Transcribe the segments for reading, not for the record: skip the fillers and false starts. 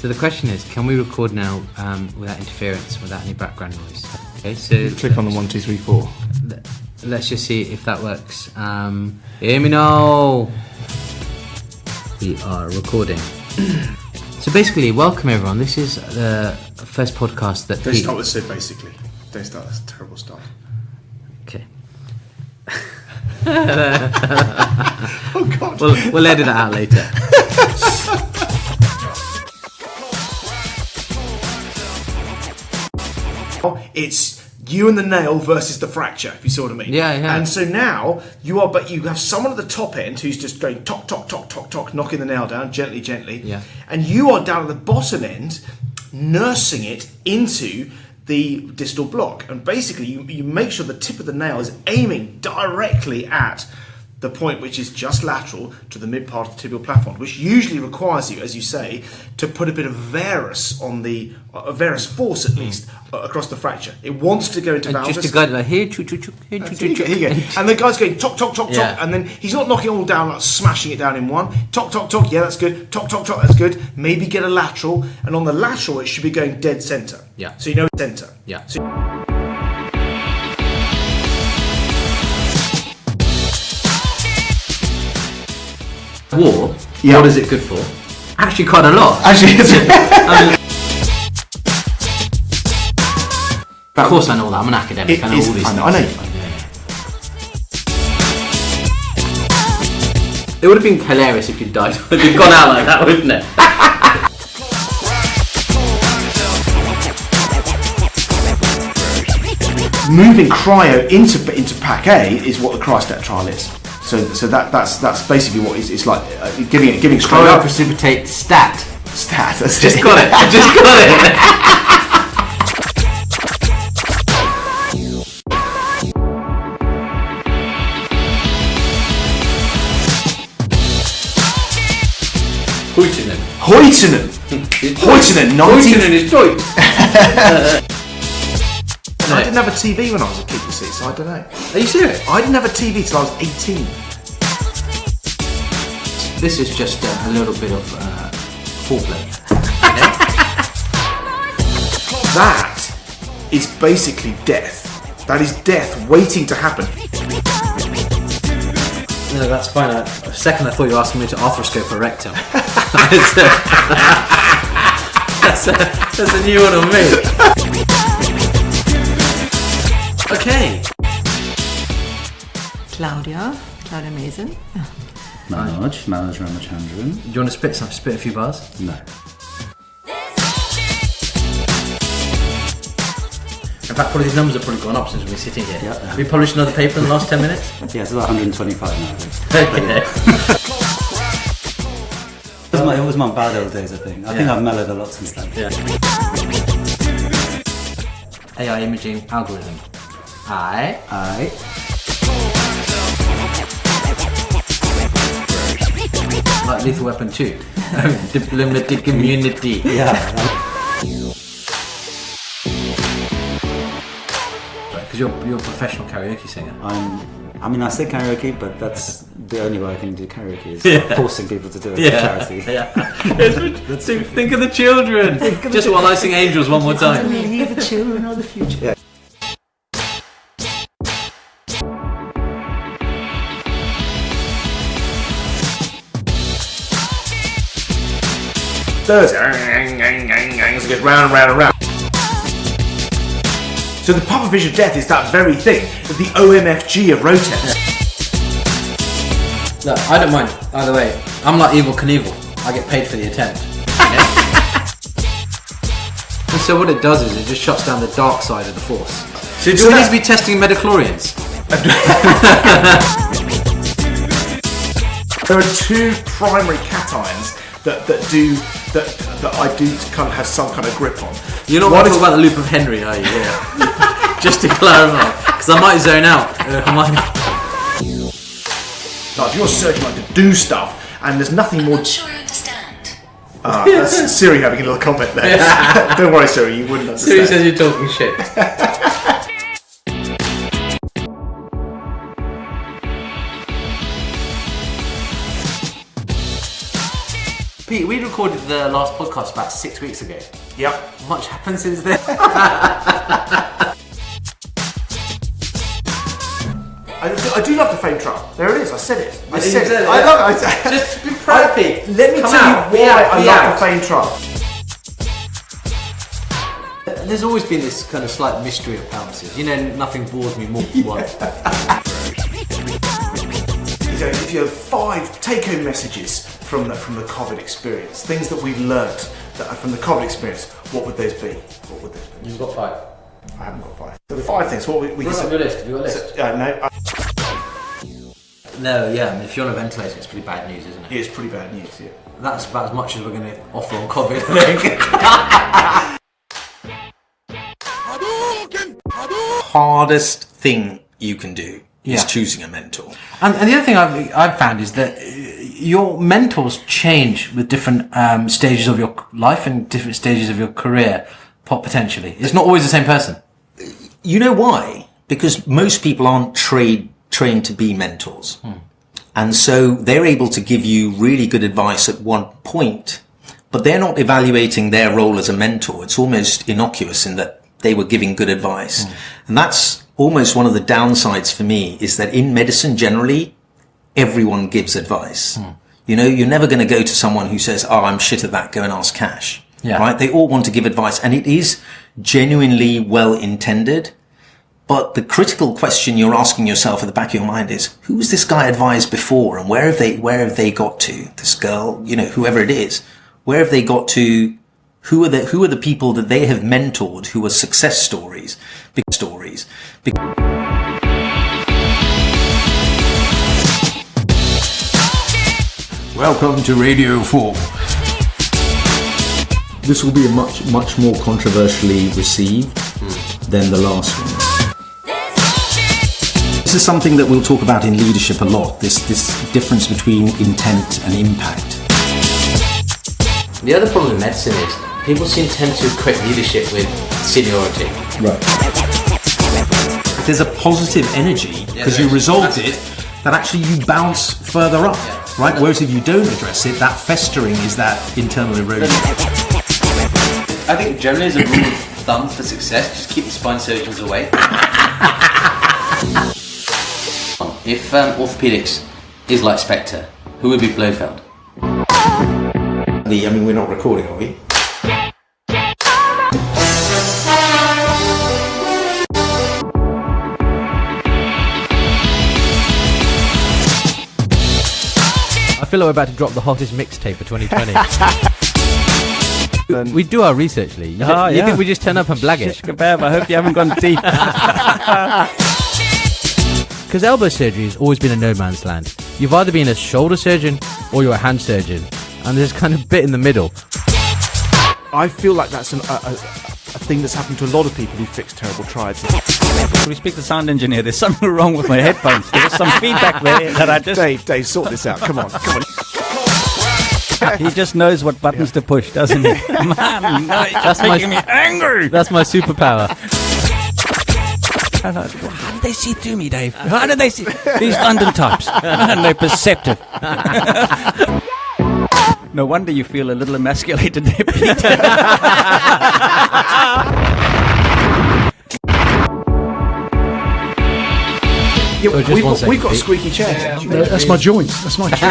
So the question is, can we record now without interference, without any background noise? Okay, so click on the 1, 2, 3, 4. Let's just see if that works. Hear me now. We are recording. So basically, welcome everyone. This is the first podcast that. Don't start with Sid. Basically, don't start. That's a terrible start. Okay. Oh God. We'll edit that out later. It's you and the nail versus the fracture, if you see what I mean. Yeah. And so now you have someone at the top end who's just going tock, tock, tock, tock, tock, knocking the nail down gently. Yeah. And you are down at the bottom end, nursing it into the distal block. And basically you make sure the tip of the nail is aiming directly at the point which is just lateral to the mid part of the tibial platform, which usually requires you, as you say, to put a bit of varus on the varus force at least across the fracture. It wants to go into valgus. Just to guide it like here, choo, choo, choo, here, choo, choo, choo. Here you go. And the guy's going tock, tock, tock, Yeah. tock, and then he's not knocking it all down, like smashing it down in one. Tock, tock, tock, yeah, that's good. Tock, tock, tock, that's good. Maybe get a lateral, and on the lateral it should be going dead centre. Yeah. So you know it's centre. Yeah. So War. Yeah. What is it good for? Actually, quite a lot. actually, it's Of course, I know all that. I'm an academic. I know all these things. I know. It would have been hilarious if you'd died. If you'd gone out like that, wouldn't it? Moving cryo into Pack A is what the Crystat trial is. So that's basically what it's like giving straight Cryo up. precipitate stat. Stat. That's Just it. got it. I just got it. Hoitonen. 19... is joint. I didn't have a TV when I was a kid, you see, so I don't know. Are you serious? I didn't have a TV till I was 18. This is just a little bit of foreplay. That is basically death. That is death waiting to happen. No, that's fine. A second, I thought you were asking me to arthroscope a rectum. That's a new one on me. Okay. Claudia Mason. Manoj Ramachandran. Do you want to spit a few bars? No. In fact, probably these numbers have probably gone up since we've been sitting here. Yeah. Have you published another paper in the last 10 minutes? Yeah, it's about 125 now, I think. Okay. It was my bad old days, I think. I think I've mellowed a lot since then. Yeah. AI imaging algorithm. Aye. Like Lethal Weapon 2. Diplomatic immunity. Yeah. Because you're a professional karaoke singer. I mean, I say karaoke, but that's the only way I can do karaoke is forcing people to do it for charity. Yeah. Think of the children. Just while I sing Angels one more time. Hear the children of the future. Yeah. It goes round and round and round. So the puffer fish of death is that very thing, the OMFG of Rotex. Look, I don't mind either way. I'm like Evel Knievel. I get paid for the attempt. And so what it does is it just shuts down the dark side of the force. So do we need to be testing metachlorians? There are two primary cations that I do kind of have some kind of grip on. You're not talking about the loop of Henry, are you? Yeah. Just to clarify, because I might zone out. Like if you're searching like to do stuff, and there's nothing more. I'm not sure I understand. That's Siri having a little comment there. Don't worry, Siri, you wouldn't understand. Siri says you're talking shit. Pete, we recorded the last podcast about 6 weeks ago. Yep. Much happened since then. I do love the fame trial. There it is. I said it. I You said said it. it, I yeah. love it. Just be proud, Pete. Let me Come tell out, you be why out, I be love out. the fame trial. There's always been this kind of slight mystery of pharmacies. You know, nothing bores me more than one. If you have 5 take-home messages from the COVID experience, things that we've learnt from the COVID experience, what would those be? What would those be? You've got 5. I haven't got 5. So 5 things. What we can What's say? on your list? Have you got a list? No. No, yeah. I mean, if you're on a ventilator, it's pretty bad news, isn't it? It's pretty bad news. Yeah. That's about as much as we're going to offer on COVID, I think. Hardest thing you can do is choosing a mentor. And the other thing I've found is that your mentors change with different stages of your life and different stages of your career, potentially. It's not always the same person. You know why? Because most people aren't trained to be mentors. And so they're able to give you really good advice at one point, but they're not evaluating their role as a mentor. It's almost innocuous in that they were giving good advice. And that's almost one of the downsides for me, is that in medicine generally, everyone gives advice. You know, you're never going to go to someone who says, oh, I'm shit at that, go and ask Kash. Yeah. Right? They all want to give advice, and it is genuinely well intended. But the critical question you're asking yourself at the back of your mind is, who was this guy advised before, and where have they got to? This girl, you know, whoever it is, where have they got to? Who are the people that they have mentored who are success stories? Welcome to Radio 4. This will be a much more controversially received than the last one. This is something that we'll talk about in leadership a lot, this difference between intent and impact. The other problem in medicine is people tend to equate leadership with seniority. Right. There's a positive energy, because you resolved it, that actually you bounce further up, right? Whereas if you don't address it, that festering is that internal erosion. I think generally as a rule of thumb for success, just keep the spine surgeons away. If orthopaedics is like Spectre, who would be Blofeld? I mean, we're not recording, are we? I feel like we're about to drop the hottest mixtape for 2020. We do our research, Lee. You think we just turn up and blag it? Shish kebab, I hope you haven't gone deep. Because elbow surgery has always been a no man's land. You've either been a shoulder surgeon or you're a hand surgeon, and there's kind of bit in the middle. I feel like that's a thing that's happened to a lot of people who fix terrible triads. Can we speak to the sound engineer? There's something wrong with my headphones. There's some feedback there that I just... Dave, sort this out. Come on. He just knows what buttons to push, doesn't he? Man, no, that's making me angry. That's my superpower. How did they see through me, Dave? How did they see these London types? Man, they're perceptive. No wonder you feel a little emasculated there, Peter. We've got squeaky chairs. No, that's my joints. That's my joints.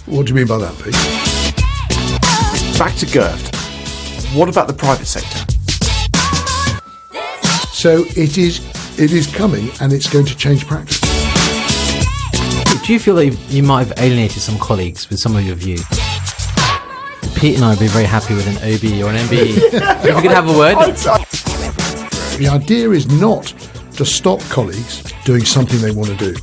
What do you mean by that, Pete? Back to Gert. What about the private sector? So it is coming, and it's going to change practice. Do you feel that you might have alienated some colleagues with some of your views? Pete and I would be very happy with an OB or an MBE. If we could have a word. The idea is not to stop colleagues doing something they want to do.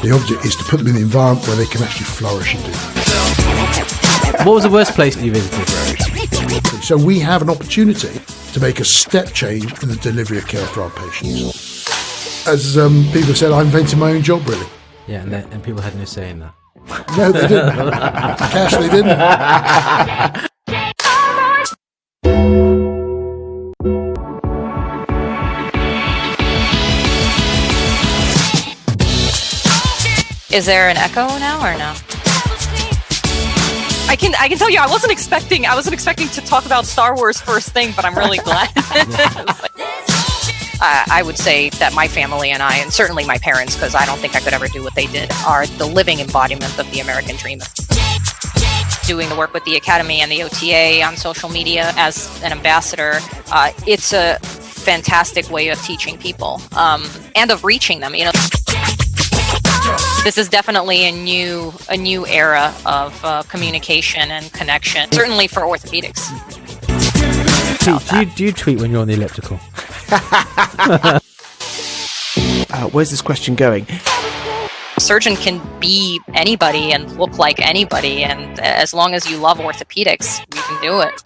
The object is to put them in the environment where they can actually flourish and do that. What was the worst place you visited? So we have an opportunity to make a step change in the delivery of care for our patients. As people said, I invented my own job, really. Yeah, and people had no say in that. No, they didn't. Cash, they didn't. Is there an echo now or no? I can tell you, I wasn't expecting to talk about Star Wars first thing, but I'm really glad. I would say that my family and I, and certainly my parents, because I don't think I could ever do what they did, are the living embodiment of the American dream. Doing the work with the Academy and the OTA on social media as an ambassador, it's a fantastic way of teaching people and of reaching them. You know, this is definitely a new era of communication and connection, certainly for orthopedics. Do you tweet when you're on the elliptical? Where's this question going? A surgeon can be anybody and look like anybody, and as long as you love orthopedics, you can do it.